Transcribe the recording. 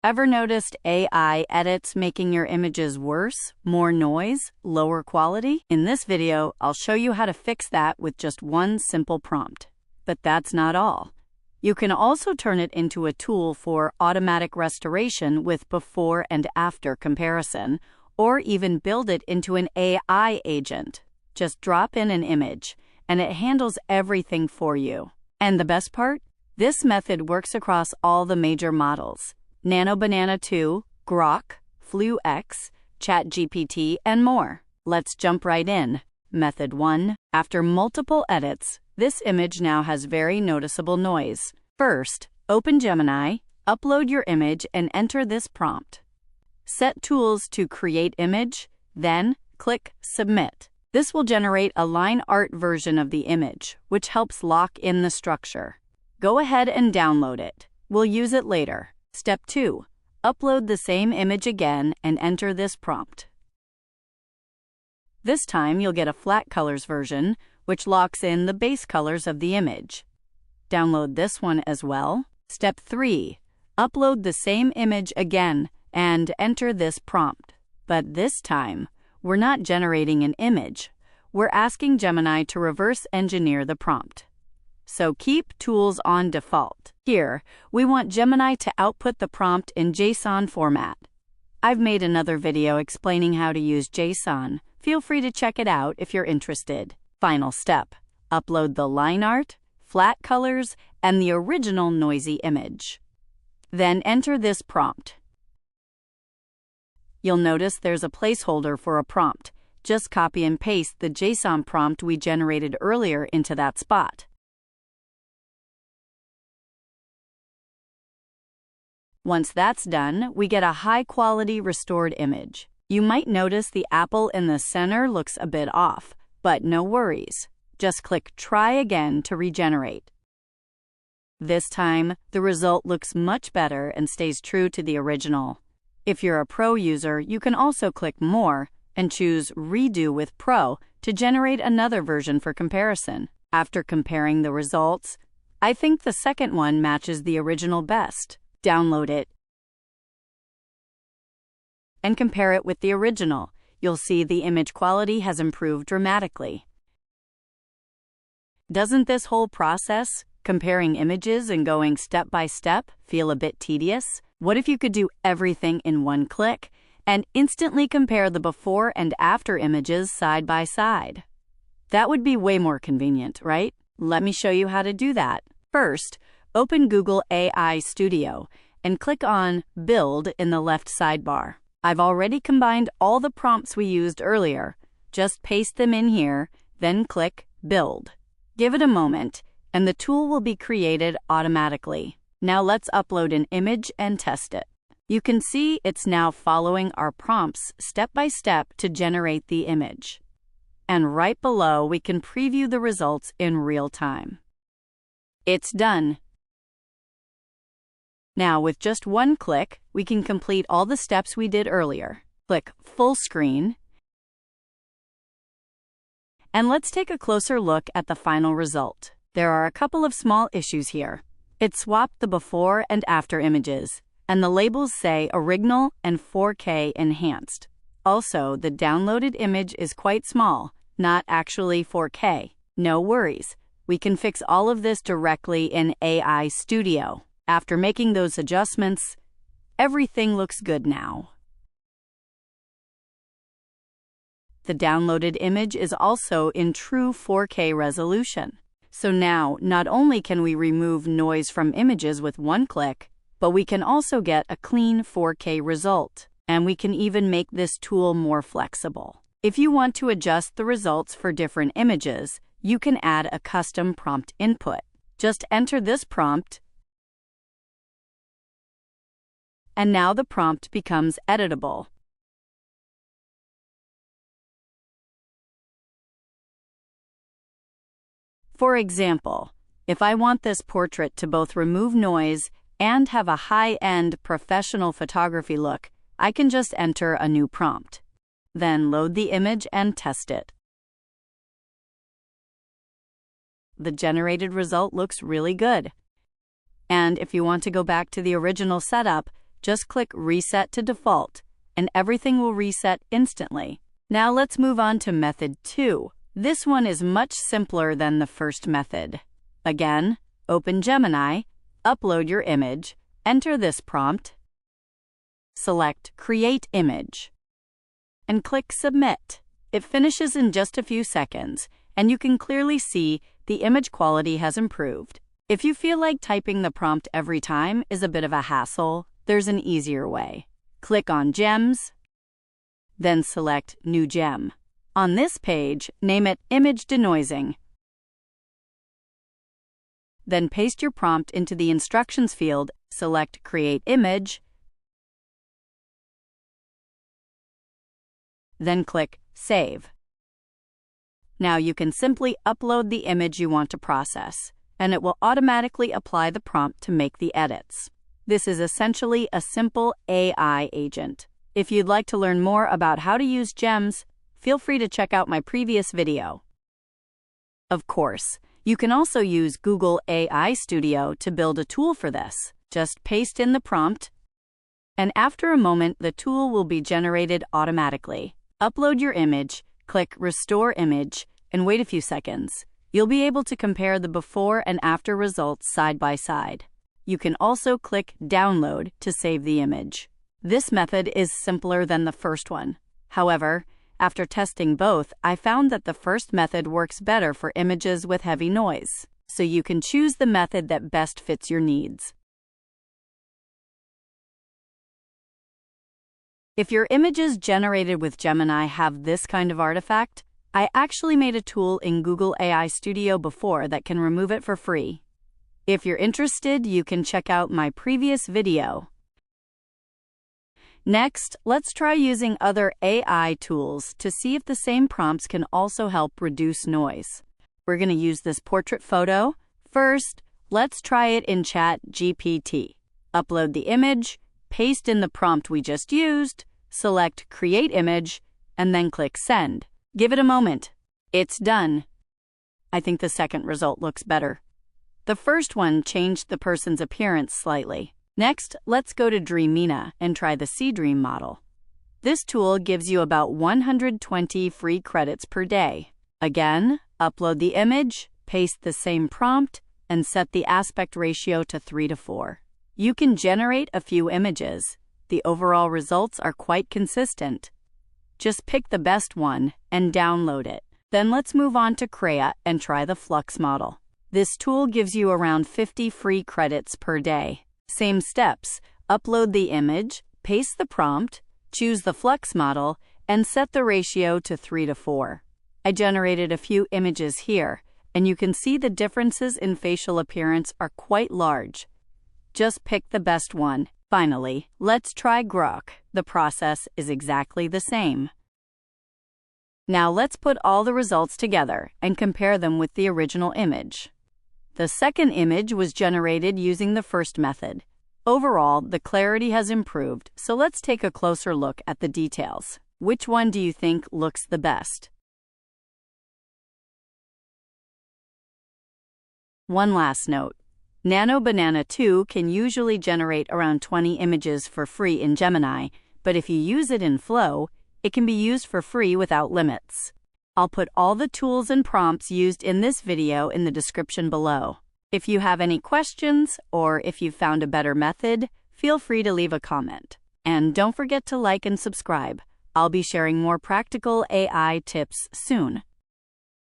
Ever noticed AI edits making your images worse, more noise, lower quality? In this video, I'll show you how to fix that with just one simple prompt. But that's not all. You can also turn it into a tool for automatic restoration with before and after comparison, or even build it into an AI agent. Just drop in an image, and it handles everything for you. And the best part? This method works across all the major models: Nano Banana 2, Grok, Flux, ChatGPT, and more. Let's jump right in. Method 1. After multiple edits, this image now has very noticeable noise. First, open Gemini, upload your image, and enter this prompt. Set tools to create image, then click Submit. This will generate a line art version of the image, which helps lock in the structure. Go ahead and download it. We'll use it later. Step 2. Upload the same image again and enter this prompt. This time you'll get a flat colors version, which locks in the base colors of the image. Download this one as well. Step 3. Upload the same image again and enter this prompt. But this time, we're not generating an image. We're asking Gemini to reverse engineer the prompt. So keep tools on default. Here, we want Gemini to output the prompt in JSON format. I've made another video explaining how to use JSON. Feel free to check it out if you're interested. Final step: upload the line art, flat colors, and the original noisy image. Then enter this prompt. You'll notice there's a placeholder for a prompt. Just copy and paste the JSON prompt we generated earlier into that spot. Once that's done, we get a high-quality restored image. You might notice the apple in the center looks a bit off, but no worries. Just click Try Again to regenerate. This time, the result looks much better and stays true to the original. If you're a pro user, you can also click More and choose Redo with Pro to generate another version for comparison. After comparing the results, I think the second one matches the original best. Download it and compare it with the original. You'll see the image quality has improved dramatically. Doesn't this whole process, comparing images and going step by step, feel a bit tedious? What if you could do everything in one click and instantly compare the before and after images side by side? That would be way more convenient, right? Let me show you how to do that. First, open Google AI Studio and click on Build in the left sidebar. I've already combined all the prompts we used earlier. Just paste them in here, then click Build. Give it a moment, and the tool will be created automatically. Now let's upload an image and test it. You can see it's now following our prompts step by step to generate the image. And right below, we can preview the results in real time. It's done. Now, with just one click, we can complete all the steps we did earlier. Click Full Screen. And let's take a closer look at the final result. There are a couple of small issues here. It swapped the before and after images, and the labels say Original and 4K Enhanced. Also, the downloaded image is quite small, not actually 4K. No worries. We can fix all of this directly in AI Studio. After making those adjustments, everything looks good now. The downloaded image is also in true 4K resolution. So now, not only can we remove noise from images with one click, but we can also get a clean 4K result. And we can even make this tool more flexible. If you want to adjust the results for different images, you can add a custom prompt input. Just enter this prompt, and now the prompt becomes editable. For example, if I want this portrait to both remove noise and have a high-end professional photography look, I can just enter a new prompt. Then load the image and test it. The generated result looks really good. And if you want to go back to the original setup, Just click Reset to Default, and everything will reset instantly. Now let's move on to method 2. This one is much simpler than the first method. Again, open Gemini, upload your image, enter this prompt, select Create Image, and click Submit. It finishes in just a few seconds, and you can clearly see the image quality has improved. If you feel like typing the prompt every time is a bit of a hassle, there's an easier way. Click on Gems, then select New Gem. On this page, name it Image Denoising. Then paste your prompt into the instructions field, select Create Image, then click Save. Now you can simply upload the image you want to process, and it will automatically apply the prompt to make the edits. This is essentially a simple AI agent. If you'd like to learn more about how to use Gems, feel free to check out my previous video. Of course, you can also use Google AI Studio to build a tool for this. Just paste in the prompt, and after a moment, the tool will be generated automatically. Upload your image, click Restore Image, and wait a few seconds. You'll be able to compare the before and after results side by side. You can also click Download to save the image. This method is simpler than the first one. However, after testing both, I found that the first method works better for images with heavy noise, so you can choose the method that best fits your needs. If your images generated with Gemini have this kind of artifact, I actually made a tool in Google AI Studio before that can remove it for free. If you're interested, you can check out my previous video. Next, let's try using other AI tools to see if the same prompts can also help reduce noise. We're going to use this portrait photo. First, let's try it in ChatGPT. Upload the image, paste in the prompt we just used, select Create Image, and then click Send. Give it a moment. It's done. I think the second result looks better. The first one changed the person's appearance slightly. Next, let's go to Dreamina and try the Seedream model. This tool gives you about 120 free credits per day. Again, upload the image, paste the same prompt, and set the aspect ratio to 3:4. You can generate a few images. The overall results are quite consistent. Just pick the best one and download it. Then let's move on to Crea and try the Flux model. This tool gives you around 50 free credits per day. Same steps, upload the image, paste the prompt, choose the Flux model, and set the ratio to 3:4. I generated a few images here, and you can see the differences in facial appearance are quite large. Just pick the best one. Finally, let's try Grok. The process is exactly the same. Now let's put all the results together and compare them with the original image. The second image was generated using the first method. Overall, the clarity has improved, so let's take a closer look at the details. Which one do you think looks the best? One last note. Nano Banana 2 can usually generate around 20 images for free in Gemini, but if you use it in Flow, it can be used for free without limits. I'll put all the tools and prompts used in this video in the description below. If you have any questions, or if you found a better method, feel free to leave a comment. And don't forget to like and subscribe. I'll be sharing more practical AI tips soon.